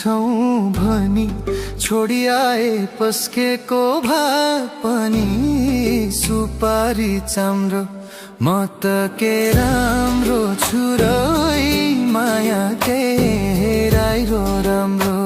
आउँदैछौँ भनी छोडी आए पस्केको भात पनि सुपारी चाम्रो। म त के राम्रो छु र माया के हेराइरो राम्रो।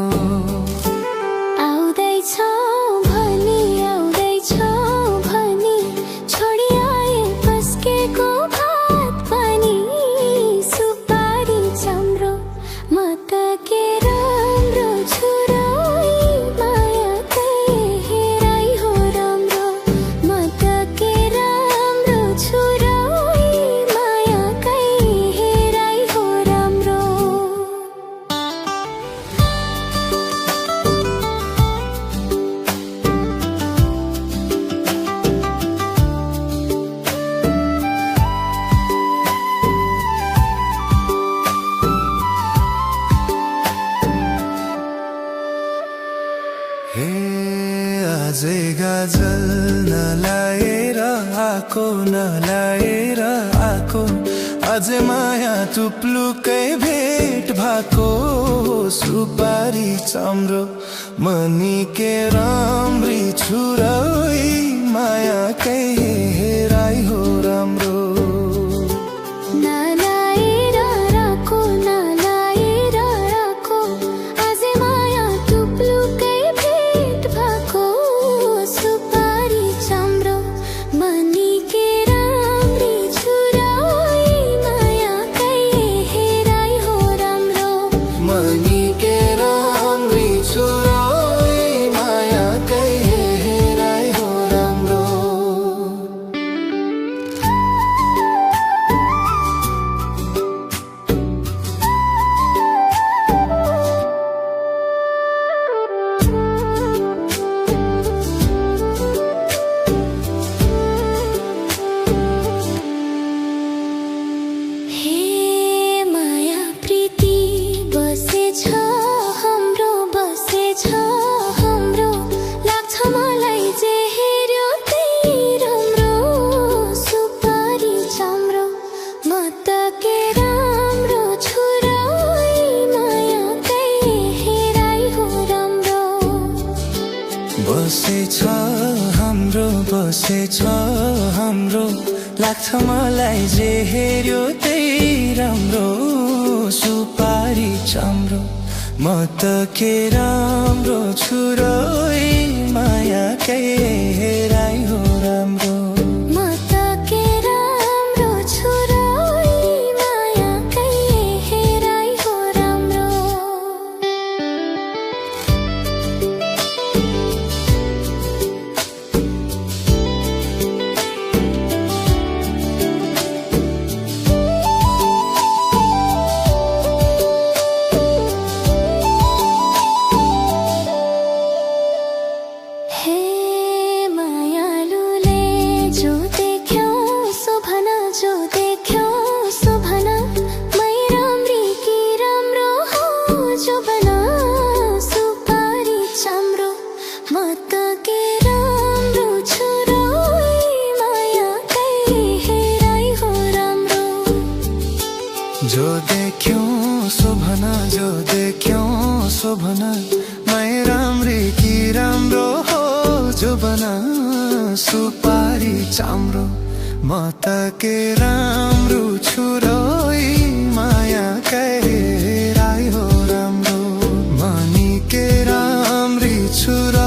हे आजै गाजल नलाएर आको नलाएर आको, अझै माया तुप्लुकै भेट भएको। सुपारी चाम्रो मनी के राम्री छुराई माया कै हेराइ हो राम्रो। बसेछ हाम्रो लाग्छ मलाई जे हेर्यो त्यही राम्रो। सुपारी चाम्रो म त के राम्रो छु र माया कै हेराइ हो राम्रो। जो देख्यौं शोभना जो देख्यौं शोभना मै राम्री कि राम्रो हो जो बना। सुपारी चाम्रो म त के राम्रो छु र माया कै हेराइ हो राम्रो। मनी के राम्री छु र